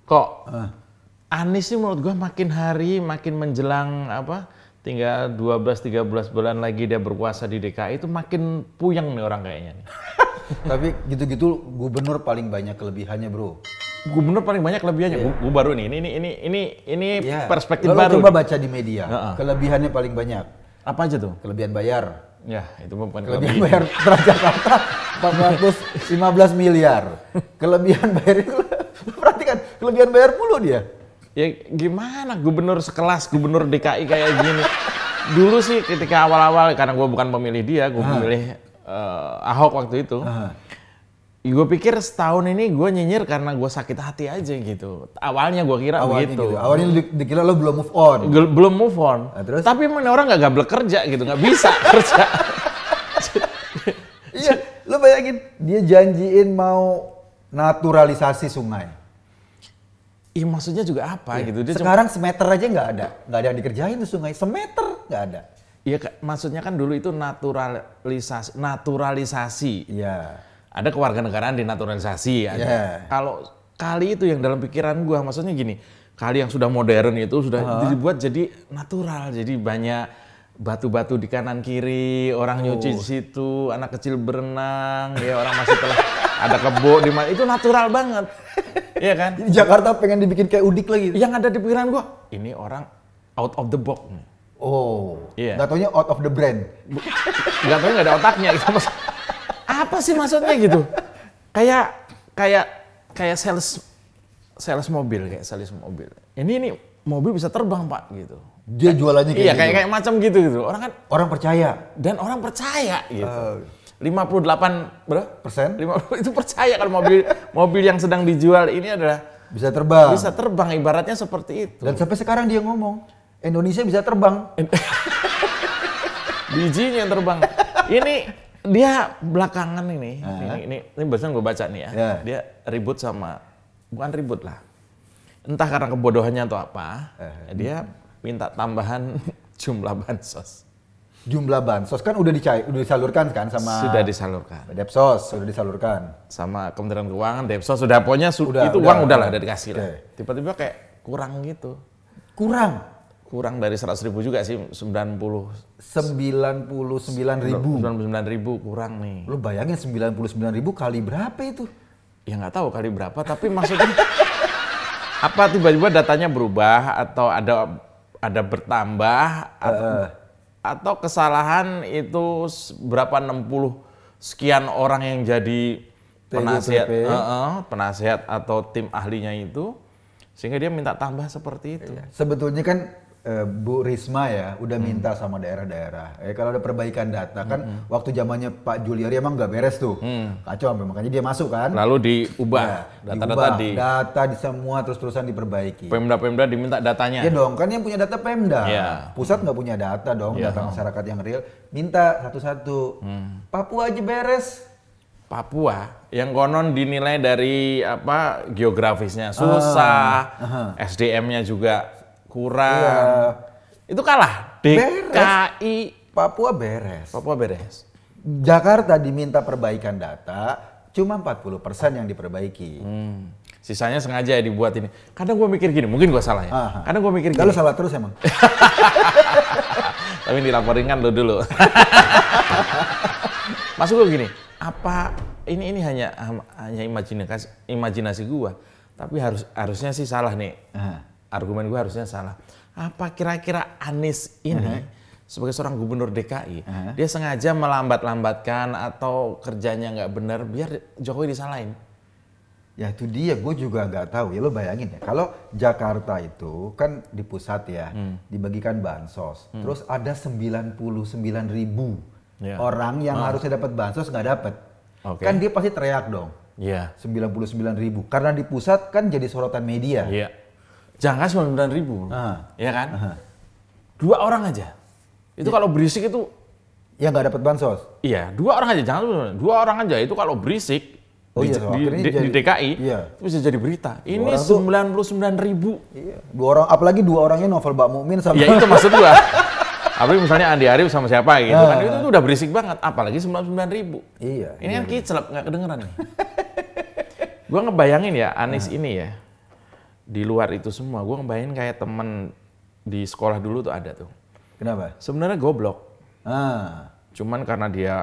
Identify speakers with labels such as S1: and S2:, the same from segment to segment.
S1: kok Anies sih menurut gue makin hari makin menjelang tinggal 12-13 bulan lagi dia berkuasa di DKI itu makin puyeng nih orang kayaknya nih.
S2: Tapi gitu-gitu gubernur paling banyak kelebihannya, bro.
S1: Gubernur paling banyak kelebihannya. Gue baru nih. Ini perspektif
S2: Lo
S1: baru.
S2: coba baca di media. Kelebihannya paling banyak.
S1: Apa aja tuh?
S2: Kelebihan bayar.
S1: Ya, itu bukan
S2: Kelebihan bayar Transjakarta 415 miliar. Kelebihan bayar itu perhatikan, kelebihan bayar mulu dia.
S1: Ya gimana gubernur sekelas gubernur DKI kayak gini. Dulu sih ketika awal-awal karena gue bukan pemilih dia, gue pemilih Ahok waktu itu. Gue pikir setahun ini gue nyinyir karena gue sakit hati aja gitu. Awalnya gue kira begitu.
S2: Awalnya dikira lo belum move on.
S1: Belum move on.
S2: Nah, terus?
S1: Tapi emang orang nggak gablek kerja gitu, nggak bisa kerja.
S2: Iya, lo bayangin dia janjiin mau naturalisasi sungai.
S1: Iya maksudnya juga apa gitu. Dia
S2: sekarang semeter aja nggak ada yang dikerjain tuh sungai, semeter nggak ada.
S1: Iya maksudnya kan dulu itu naturalisasi.
S2: Iya.
S1: Ada kewarganegaraan dinaturalisasi. Kalau kali itu yang dalam pikiran gua maksudnya gini, kali yang sudah modern itu sudah dibuat jadi natural, jadi banyak batu-batu di kanan kiri, orang nyuci di situ, anak kecil berenang, ya orang masih telah ada kebo di mana, itu natural banget. Iya kan?
S2: Jadi Jakarta pengen dibikin kayak udik lagi.
S1: Yang ada di pikiran gua, ini orang out of the box nih.
S2: Iya. Nggak taunya out of the brand.
S1: Nggak taunya nggak ada otaknya. Apa sih maksudnya gitu? Kayak sales mobil, kayak sales mobil. Ini mobil bisa terbang Pak gitu.
S2: Dia jualannya kayak
S1: iya,
S2: gitu.
S1: kayak macam gitu. Orang
S2: percaya.
S1: Dan orang percaya gitu. 58 berapa?
S2: Persen?
S1: 50, itu percaya kalau mobil yang sedang dijual ini adalah
S2: bisa terbang.
S1: Bisa terbang, ibaratnya seperti itu.
S2: Dan sampai sekarang dia ngomong, Indonesia bisa terbang.
S1: Bijinya yang terbang. Ini dia belakangan ini barusan gue baca nih ya. Dia ribut sama, bukan ribut lah. Entah karena kebodohannya atau apa, dia minta tambahan jumlah bansos.
S2: Jumlah bansos kan udah disalurkan kan sama
S1: sudah disalurkan.
S2: Depsos sudah disalurkan
S1: sama Kementerian Keuangan, Depsos sudah pokoknya itu uang udah dikasih lah. Tiba-tiba kayak kurang gitu. Kurang dari 100.000 juga sih,
S2: 99.000
S1: kurang nih.
S2: Lu bayangin 99.000 kali berapa itu?
S1: Ya nggak tahu kali berapa, tapi maksudnya apa tiba-tiba datanya berubah atau ada bertambah atau kesalahan itu berapa 60 sekian orang yang jadi penasihat atau tim ahlinya itu sehingga dia minta tambah seperti itu.
S2: Sebetulnya kan Bu Risma ya udah minta sama daerah-daerah. Kalau ada perbaikan data kan waktu zamannya Pak Juliari emang nggak beres tuh. Kacau sampai makanya dia masuk kan.
S1: Lalu diubah data
S2: di semua terus-terusan diperbaiki.
S1: Pemda diminta datanya.
S2: Iya dong, kan yang punya data Pemda. Pusat nggak punya data dong, data masyarakat yang real. Minta satu-satu. Papua aja beres.
S1: Papua yang konon dinilai dari geografisnya susah, SDM-nya juga kurang. Itu kalah. DKI
S2: Papua beres. Jakarta diminta perbaikan data, cuma 40% yang diperbaiki.
S1: Sisanya sengaja dibuat ini. Kadang gue mikir gini, mungkin gue salah ya. Kadang gue mikir gini.
S2: Kalau salah terus emang.
S1: Tapi dilaporin kan lo dulu. Maksud gue gini, apa ini hanya imajinasi gue, tapi harusnya sih salah nih. Argumen gue harusnya salah. Apa kira-kira Anies ini sebagai seorang gubernur DKI, dia sengaja melambat-lambatkan atau kerjanya nggak benar biar Jokowi disalahin?
S2: Ya itu dia, gue juga nggak tahu. Ya lo bayangin ya, kalau Jakarta itu kan di pusat ya, dibagikan bansos. Terus ada 99.000 orang yang harusnya dapat bansos nggak dapat. Kan dia pasti teriak dong. 99.000. Karena di pusat kan jadi sorotan media.
S1: Jangan 99.000, ya kan? 2 orang aja. Itu kalau berisik itu
S2: ya nggak dapat bansos.
S1: Iya, 2 orang aja, jangan 2 orang aja. Itu kalau berisik di DKI itu bisa jadi berita. Ini 99.000.
S2: Iya. 2 orang, apalagi 2 orangnya Novel Bakmukmin sama.
S1: Ya itu maksud gua. Apalagi misalnya Andi Arief sama siapa gitu kan, itu udah berisik banget. Apalagi 99.000.
S2: Iya.
S1: Ini kan kiclep, nggak kedengeran nih. Gua ngebayangin ya Anies ini ya. di luar itu semua, gue ngebayangin kayak temen di sekolah dulu tuh ada tuh.
S2: Kenapa?
S1: Sebenarnya goblok. Cuman karena dia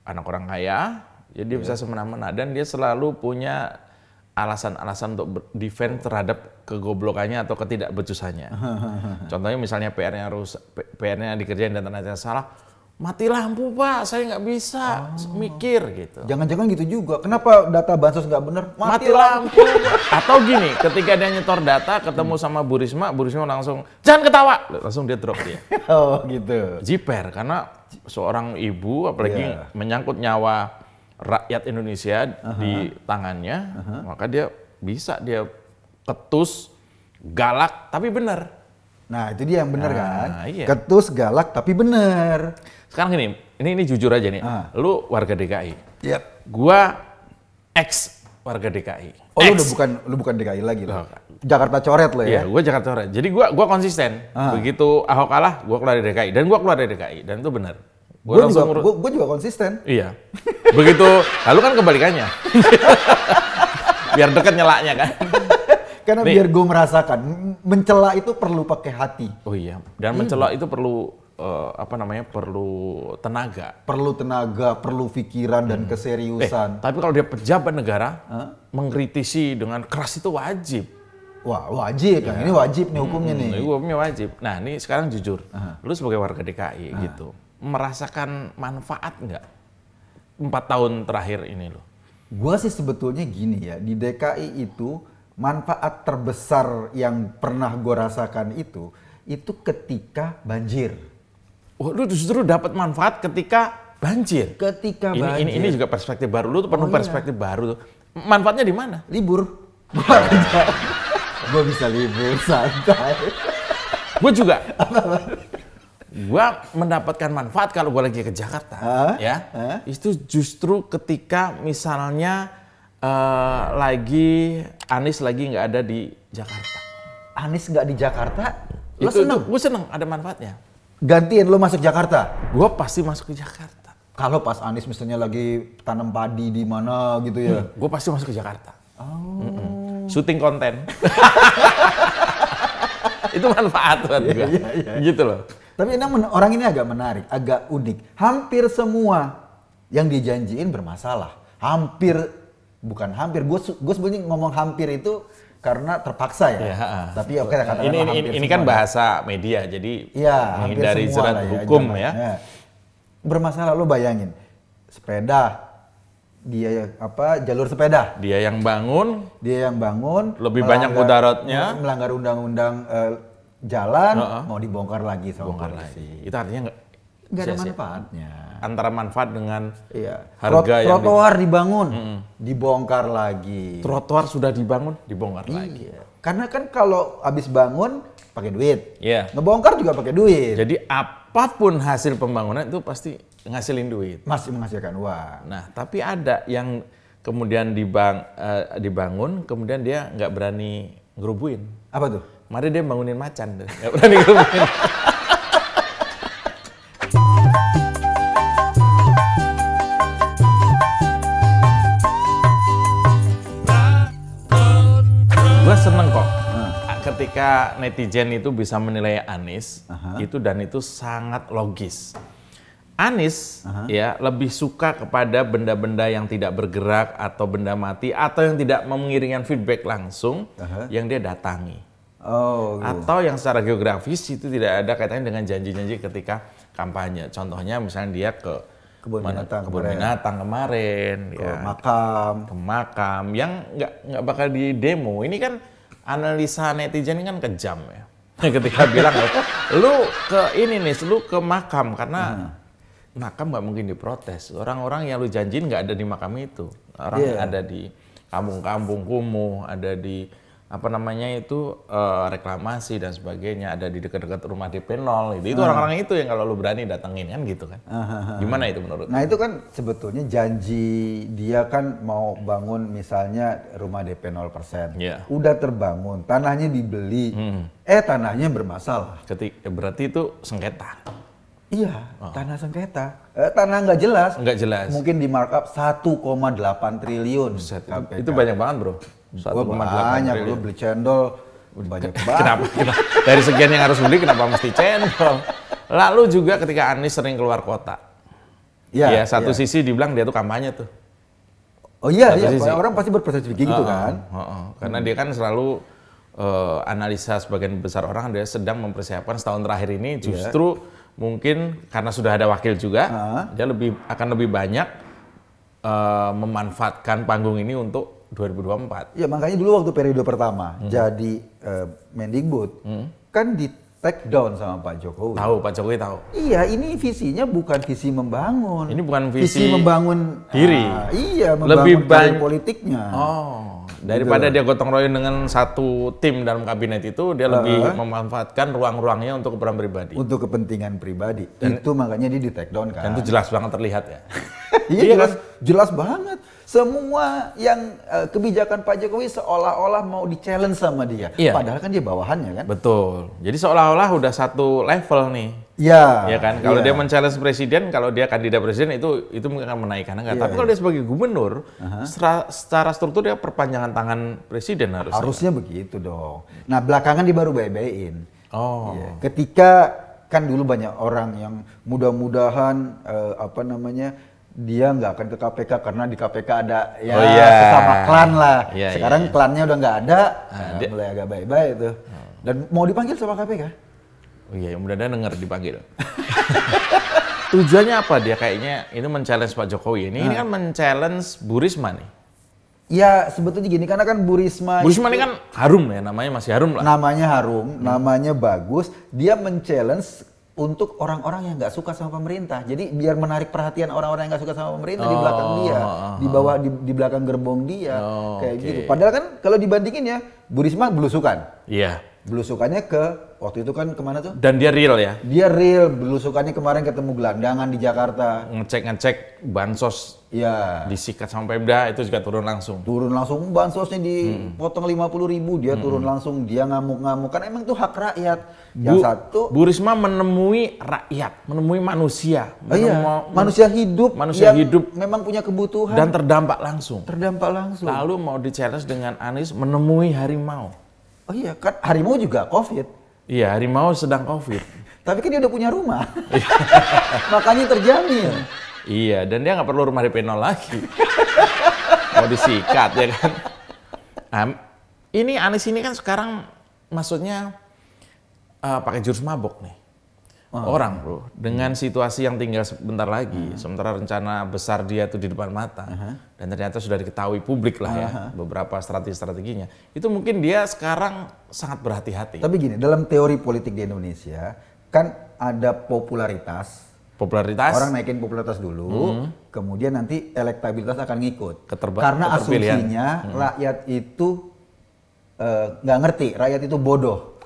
S1: anak orang kaya, jadi dia bisa semena-mena dan dia selalu punya alasan-alasan untuk defend terhadap kegoblokannya atau ketidakbecusannya. Contohnya misalnya PR-nya dikerjain dan ternyata salah, mati lampu Pak, saya nggak bisa mikir gitu.
S2: Jangan-jangan gitu juga. Kenapa data bansos nggak bener?
S1: Mati lampu. Atau gini, ketika dia nyetor data, ketemu sama Bu Risma langsung jangan ketawa, langsung dia drop dia.
S2: Oh gitu.
S1: Jiper karena seorang ibu, apalagi menyangkut nyawa rakyat Indonesia di tangannya, maka dia ketus, galak tapi benar.
S2: Nah itu dia yang benar kan?
S1: Iya.
S2: Ketus, galak tapi benar.
S1: Sekarang gini, ini jujur aja nih, lu warga DKI,
S2: Yep.
S1: gua ex warga DKI.
S2: Oh lu bukan DKI lagi loh. Jakarta coret lo ya?
S1: Iya, gua Jakarta coret. Jadi gua konsisten. Begitu Ahok kalah, gua keluar dari DKI dan gua keluar dari DKI dan itu benar.
S2: Gue juga konsisten.
S1: Iya. Begitu, lalu kan kebalikannya. Biar deket nyelaknya kan.
S2: Karena biar gue merasakan, mencela itu perlu pakai hati.
S1: Oh iya, dan mencela itu perlu perlu tenaga.
S2: Perlu tenaga, perlu pikiran dan keseriusan.
S1: Tapi kalau dia pejabat negara, mengkritisi dengan keras itu wajib.
S2: Wah wajib, yang ini wajib nih hukumnya nih.
S1: Hukumnya wajib. Nah ini sekarang jujur, lu sebagai warga DKI gitu, merasakan manfaat nggak 4 tahun terakhir ini lo?
S2: Gua sih sebetulnya gini ya, di DKI itu manfaat terbesar yang pernah gua rasakan itu ketika banjir.
S1: Oh, lu justru dapat manfaat ketika banjir.
S2: Ketika banjir.
S1: Ini juga perspektif baru, lu tuh penuh perspektif baru tuh. Manfaatnya di mana?
S2: Libur. Gua bisa libur santai.
S1: Gue juga. Gue mendapatkan manfaat kalau gue lagi ke Jakarta, itu justru ketika misalnya Anies lagi nggak ada di Jakarta.
S2: Anies nggak di Jakarta,
S1: gue seneng ada manfaatnya.
S2: Gantiin lo masuk Jakarta?
S1: Gue pasti masuk ke Jakarta.
S2: Kalau pas Anies misalnya lagi tanam padi di mana gitu ya?
S1: Gue pasti masuk ke Jakarta. Syuting konten. Itu manfaat buat gue, gitu loh.
S2: Tapi orang ini agak menarik, agak unik. Hampir semua yang dijanjiin bermasalah. Bukan hampir. Gue sebenarnya ngomong hampir itu karena terpaksa ya. Tapi oke, katakanlah
S1: ini kan bahasa media, jadi menghindari jerat hukum ya.
S2: Bermasalah, lo bayangin. Sepeda, jalur sepeda.
S1: Dia yang bangun. Lebih banyak mudaratnya.
S2: Melanggar undang-undang jalan, mau dibongkar lagi sama polisi.
S1: Itu artinya
S2: nggak ada manfaatnya.
S1: Antara manfaat dengan harga
S2: trotoar dibangun, dibongkar lagi.
S1: Trotoar sudah dibangun, dibongkar lagi.
S2: Karena kan kalau habis bangun pakai duit,
S1: ngebongkar
S2: juga pakai duit.
S1: Jadi apapun hasil pembangunan itu pasti ngasilin duit.
S2: Masih menghasilkan uang.
S1: Nah, tapi ada yang kemudian dibangun, kemudian dia nggak berani ngerubuin.
S2: Apa tuh?
S1: Mari dia bangunin macan tuh, nggak berani ngerubuin. Gue seneng kok ketika netizen itu bisa menilai Anies itu sangat logis. Anies lebih suka kepada benda-benda yang tidak bergerak atau benda mati atau yang tidak mengiringkan feedback langsung yang dia datangi. Atau yang secara geografis itu tidak ada kaitannya dengan janji-janji ketika kampanye. Contohnya misalnya dia ke kebun binatang kemarin,
S2: ke
S1: makam yang nggak bakal di demo. Ini kan analisa netizen ini kan kejam ya. Ketika bilang lu ke makam karena makam nggak mungkin diprotes. Orang-orang yang lu janjiin nggak ada di makam itu. Orang yang ada di kampung-kampung kumuh, ada di reklamasi dan sebagainya, ada di dekat-dekat rumah DP 0 itu orang-orang itu yang kalau lu berani datengin kan gitu kan. Gimana itu menurut?
S2: Nah itu kan sebetulnya janji dia kan mau bangun misalnya rumah DP 0%. Udah terbangun, tanahnya dibeli, tanahnya bermasalah.
S1: Berarti itu sengketa.
S2: Iya, tanah sengketa. Tanah nggak jelas.
S1: Nggak jelas.
S2: Mungkin di markup 1,8 triliun.
S1: Itu banyak banget bro.
S2: Gua banyak, lu beli cendol banyak banget.
S1: Kenapa? Dari sekian yang harus beli, kenapa mesti cendol? Lalu juga ketika Anies sering keluar kota. Ya, satu sisi dibilang dia tuh kampanye tuh.
S2: Oh iya, orang pasti berpersepsi gitu kan.
S1: Karena dia kan selalu analisa sebagian besar orang dia sedang mempersiapkan setahun terakhir ini justru mungkin karena sudah ada wakil juga, dia akan lebih banyak memanfaatkan panggung ini untuk 2024.
S2: Ya makanya dulu waktu periode pertama jadi Mendikbud kan di take down sama Pak Jokowi.
S1: Tahu, Pak Jokowi tahu.
S2: Iya, ini visinya bukan visi membangun.
S1: Ini bukan visi
S2: membangun
S1: diri.
S2: Iya, membangun karir politiknya.
S1: Daripada dia gotong royong dengan satu tim dalam kabinet itu, dia lebih memanfaatkan ruang-ruangnya untuk keperluan pribadi.
S2: Untuk kepentingan pribadi. Itu makanya dia di take down kan.
S1: Dan itu jelas banget terlihat ya.
S2: Iya, jelas banget. Semua yang kebijakan Pak Jokowi seolah-olah mau di-challenge sama dia.
S1: Iya.
S2: Padahal kan dia bawahannya kan.
S1: Betul. Jadi seolah-olah udah satu level nih.
S2: Iya.
S1: Ya kan. Kalau dia men-challenge presiden, kalau dia kandidat presiden itu mungkin akan menaikkan enggak. Tapi kalau dia sebagai gubernur, secara struktur dia perpanjangan tangan presiden harusnya.
S2: Harusnya begitu dong. Nah, belakangan dia baru bye-byein.
S1: Ya.
S2: Ketika kan dulu banyak orang yang mudah-mudahan dia nggak akan ke KPK karena di KPK ada sesama klan lah. Sekarang klannya udah nggak ada, mulai agak bye-bye itu. Dan mau dipanggil sama KPK?
S1: Oh iya, mudah-mudahan denger dipanggil. Tujuannya apa dia kayaknya ini men-challenge Pak Jokowi ini kan men-challenge Bu Risma nih.
S2: Ya sebetulnya gini, karena kan Bu Risma
S1: ini kan harum ya, namanya masih harum lah.
S2: Namanya harum, namanya bagus. Dia men-challenge untuk orang-orang yang nggak suka sama pemerintah. Jadi biar menarik perhatian orang-orang yang nggak suka sama pemerintah di belakang dia, di bawah di belakang gerbong dia, kayak gitu. Padahal kan kalau dibandingin ya, Bu Risma belusukan.
S1: Iya.
S2: Belusukannya ke waktu itu kan kemana tuh?
S1: Dan dia real ya.
S2: Dia real, belusukannya kemarin ketemu gelandangan di Jakarta.
S1: Ngecek bansos.
S2: Iya.
S1: Disikat sama Pemda itu juga turun langsung.
S2: Bansosnya dipotong 50.000, dia turun langsung, dia ngamuk-ngamuk. Kan emang itu hak rakyat. Yang satu,
S1: Bu Risma menemui rakyat, menemui manusia.
S2: Manusia hidup. Memang punya kebutuhan.
S1: Dan terdampak langsung.
S2: Lalu
S1: mau di-challenge dengan Anies menemui harimau.
S2: Oh iya, kan harimau juga COVID.
S1: Iya, harimau sedang COVID.
S2: Tapi kan dia udah punya rumah. Makanya terjamin.
S1: Iya, dan dia nggak perlu rumah DP 0 lagi. Mau disikat ya kan. Ini Anies ini kan sekarang maksudnya pakai jurus mabok nih. Orang bro, dengan situasi yang tinggal sebentar lagi, sementara rencana besar dia tuh di depan mata, dan ternyata sudah diketahui publik lah ya, beberapa strategi-strateginya, itu mungkin dia sekarang sangat berhati-hati.
S2: Tapi gini, dalam teori politik di Indonesia, kan ada popularitas, orang naikin popularitas dulu, kemudian nanti elektabilitas akan ngikut. Karena asumsinya rakyat itu nggak ngerti, rakyat itu bodoh.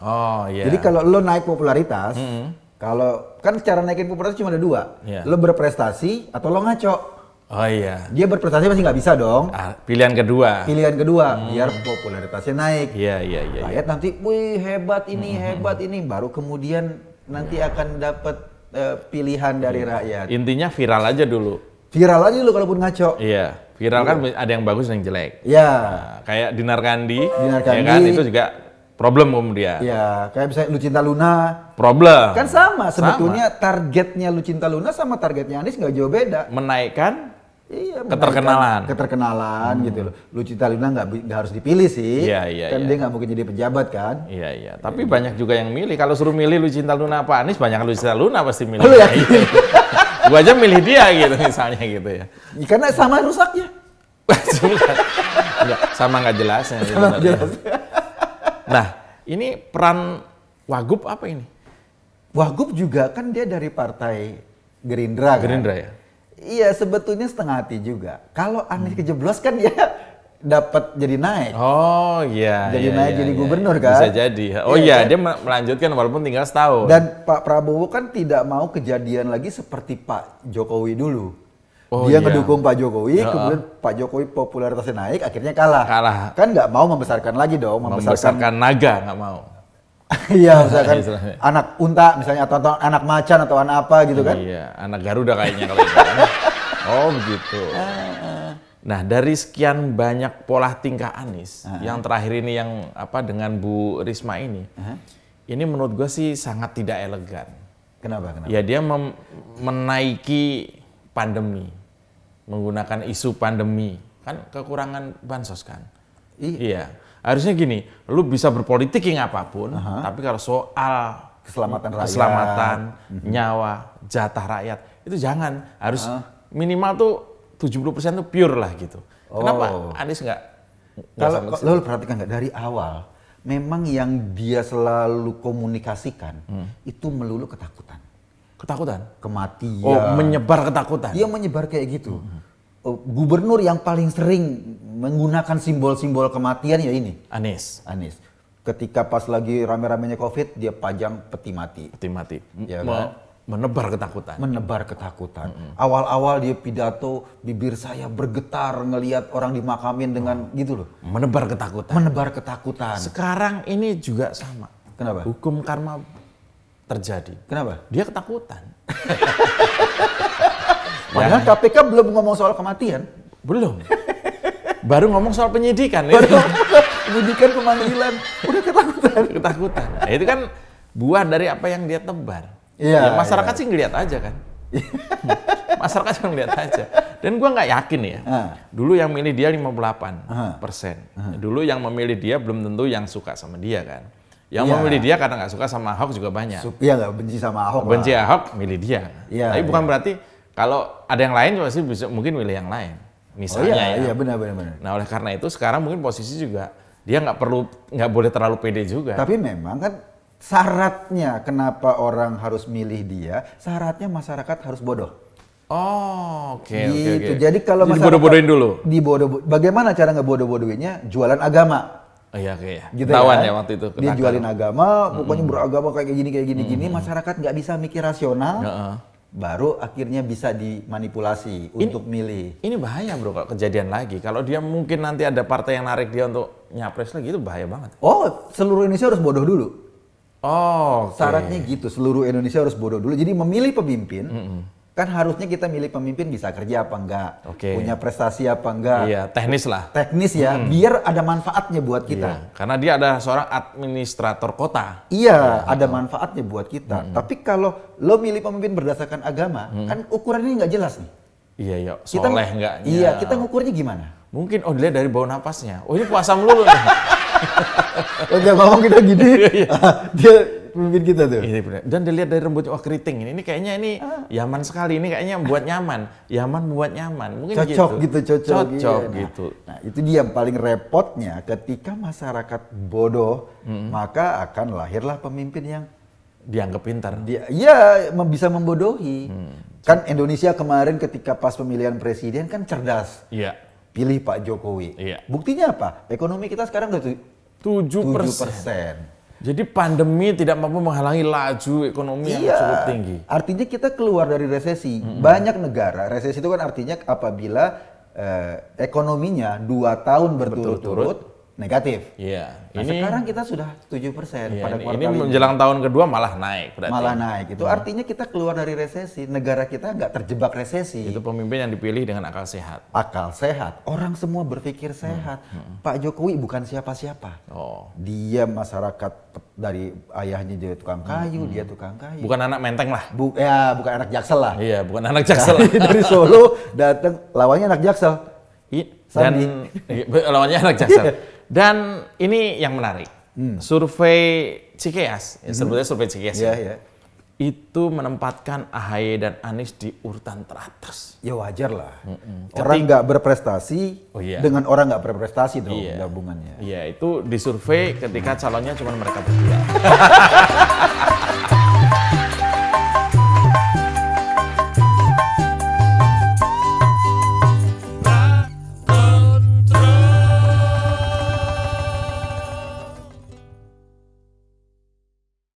S2: Jadi kalau lo naik popularitas, kalau kan cara naikin popularitas cuma ada dua, lo berprestasi atau lo ngaco.
S1: Oh iya.
S2: Dia berprestasi pasti nggak bisa dong.
S1: Pilihan kedua.
S2: Biar popularitasnya naik.
S1: Iya.
S2: Rakyat nanti, wih hebat ini, baru kemudian nanti akan dapat pilihan dari rakyat.
S1: Intinya viral aja dulu.
S2: Kalaupun ngaco.
S1: Iya. Viral kan ada yang bagus dan yang jelek.
S2: Iya.
S1: Kayak Dinar Kandi. Ya kan itu juga problem kemudian.
S2: Iya, kayak misalnya Lucinta Luna.
S1: Problem.
S2: Kan sama, sebetulnya targetnya Lucinta Luna sama targetnya Anies nggak jauh beda.
S1: Menaikkan
S2: keterkenalan gitu loh. Lucinta Luna nggak harus dipilih sih.
S1: Iya.
S2: Kan dia nggak mungkin jadi pejabat kan.
S1: Iya. Tapi banyak juga yang milih. Kalau suruh milih Lucinta Luna apa Anies, banyak Lucinta Luna pasti milih.
S2: Oh, ya?
S1: Gua aja milih dia gitu misalnya gitu ya.
S2: Karena sama rusaknya.
S1: Sama nggak jelasnya. Nah, ini peran Wagub apa ini?
S2: Wagub juga kan dia dari partai Gerindra.
S1: Gerindra ya?
S2: Iya, sebetulnya setengah hati juga. Kalau Anies kejeblos kan dia dapat jadi naik.
S1: Oh iya.
S2: Jadi naik jadi gubernur kan?
S1: Bisa jadi. Oh iya, dia melanjutkan walaupun tinggal setahun.
S2: Dan Pak Prabowo kan tidak mau kejadian lagi seperti Pak Jokowi dulu. Dia ngedukung Pak Jokowi, kemudian Pak Jokowi popularitasnya naik, akhirnya kalah. Kan nggak mau membesarkan lagi dong.
S1: Membesarkan naga nggak mau.
S2: Iya, misalkan anak unta misalnya, atau anak macan atau anak apa gitu kan.
S1: Iya, anak Garuda kayaknya kalau itu kan. Oh begitu. Nah, dari sekian banyak pola tingkah Anies, yang terakhir ini yang dengan Bu Risma ini, ini menurut gue sih sangat tidak elegan.
S2: Kenapa?
S1: Ya dia menaiki pandemi, menggunakan isu pandemi, kan kekurangan bansos kan. Iya, harusnya gini, lu bisa berpolitik yang apapun, tapi kalau soal keselamatan, nyawa, jatah rakyat, itu jangan, harus minimal tuh 70% tuh pure lah gitu. Kenapa Anies nggak?
S2: Kalau lo perhatikan nggak dari awal, memang yang dia selalu komunikasikan itu melulu ketakutan.
S1: Ketakutan?
S2: Kematian.
S1: Oh, menyebar ketakutan?
S2: Iya, menyebar kayak gitu. Gubernur yang paling sering menggunakan simbol-simbol kematian ya ini.
S1: Anies.
S2: Ketika pas lagi rame-ramenya COVID, dia pajang peti mati.
S1: Peti mati.
S2: Ya kan?
S1: Menebar ketakutan.
S2: Menebar ketakutan. Awal-awal dia pidato, bibir saya bergetar ngelihat orang dimakamin dengan gitu loh.
S1: Menebar ketakutan.
S2: Menebar ketakutan.
S1: Sekarang ini juga sama.
S2: Kenapa?
S1: Hukum karma terjadi.
S2: Kenapa?
S1: Dia ketakutan.
S2: Padahal KPK belum ngomong soal kematian.
S1: Belum. Baru ngomong soal penyidikan.
S2: Penyidikan, pemanggilan. Udah ketakutan.
S1: Ketakutan. Nah, itu kan buah dari apa yang dia tebar.
S2: Iya,
S1: ya, masyarakat sih ngeliat aja kan. Masyarakat cuma ngeliat aja. Dan gua nggak yakin ya. Dulu yang milih dia 58%. Dulu yang memilih dia belum tentu yang suka sama dia kan. Yang memilih dia karena nggak suka sama Ahok juga banyak.
S2: Iya, nggak benci sama Ahok.
S1: Benci Ahok, milih dia.
S2: Ya,
S1: tapi bukan berarti kalau ada yang lain pasti bisa mungkin milih yang lain. Misalnya
S2: Iya, benar.
S1: Nah, oleh karena itu sekarang mungkin posisi juga dia nggak boleh terlalu pede juga.
S2: Tapi memang kan syaratnya kenapa orang harus milih dia, syaratnya masyarakat harus bodoh.
S1: Oh, oke.
S2: Jadi kalau masyarakat
S1: dibodoh-bodohin dulu.
S2: Bagaimana cara ngebodoh-bodohinnya? Jualan agama.
S1: Oh iya, oke ya.
S2: Gitu
S1: Tawan
S2: kan?
S1: ya waktu itu.
S2: Dia jualin agama, pokoknya beragama kayak gini, masyarakat nggak bisa mikir rasional. Baru akhirnya bisa dimanipulasi untuk milih.
S1: Ini bahaya bro kalau kejadian lagi. Kalau dia mungkin nanti ada partai yang narik dia untuk nyapres lagi, itu bahaya banget.
S2: Oh, seluruh Indonesia harus bodoh dulu.
S1: Oh,
S2: syaratnya gitu, seluruh Indonesia harus bodoh dulu. Jadi memilih pemimpin, kan harusnya kita milih pemimpin bisa kerja apa enggak, punya prestasi apa enggak.
S1: Iya, teknis lah.
S2: Teknis ya, biar ada manfaatnya buat kita.
S1: Iya, karena dia ada seorang administrator kota.
S2: Iya, ada manfaatnya buat kita. Tapi kalau lo milih pemimpin berdasarkan agama, kan ukurannya nggak jelas nih.
S1: Iya, soleh enggaknya.
S2: Iya, kita ngukurnya gimana?
S1: Mungkin dilihat dari bau napasnya. Oh, ini puasa melulu nih.
S2: Dia ngomong kita gini, dia pemimpin kita tuh.
S1: Dan dilihat dari rambutnya, keriting ini kayaknya ini Yaman sekali, ini kayaknya membuat nyaman. Yaman membuat nyaman, mungkin
S2: cocok
S1: cocok
S2: iya.
S1: gitu.
S2: Nah, itu dia yang paling repotnya ketika masyarakat bodoh, maka akan lahirlah pemimpin yang
S1: dianggap pintar.
S2: Iya, bisa membodohi. Kan Indonesia kemarin ketika pas pemilihan presiden kan cerdas.
S1: Iya.
S2: Pilih Pak Jokowi.
S1: Iya.
S2: Buktinya apa? Ekonomi kita sekarang udah
S1: 7%. Jadi pandemi tidak mampu menghalangi laju ekonomi yang cukup tinggi.
S2: Artinya kita keluar dari resesi. Banyak negara, resesi itu kan artinya apabila ekonominya 2 tahun berturut-turut negatif.
S1: Iya.
S2: Nah, sekarang kita sudah 7% pada kuartal
S1: ini. Menjelang tahun kedua malah naik berarti.
S2: Malah naik. Itu artinya kita keluar dari resesi. Negara kita nggak terjebak resesi.
S1: Itu pemimpin yang dipilih dengan akal sehat.
S2: Akal sehat. Orang semua berpikir sehat. Pak Jokowi bukan siapa-siapa. Dia masyarakat dari ayahnya dia tukang kayu, dia tukang kayu.
S1: Bukan anak menteng lah.
S2: Bukan anak Jaksel lah.
S1: Iya, bukan anak Jaksel.
S2: Dari Solo datang lawannya anak Jaksel.
S1: Dan lawannya anak Jaksel. Dan ini yang menarik, survei Cikeas, sebetulnya survei Cikeas itu menempatkan AHY dan Anies di urutan teratas.
S2: Ya wajar lah, orang nggak berprestasi dengan orang nggak berprestasi dong gabungannya.
S1: Iya, itu disurvei ketika calonnya cuma mereka berdua.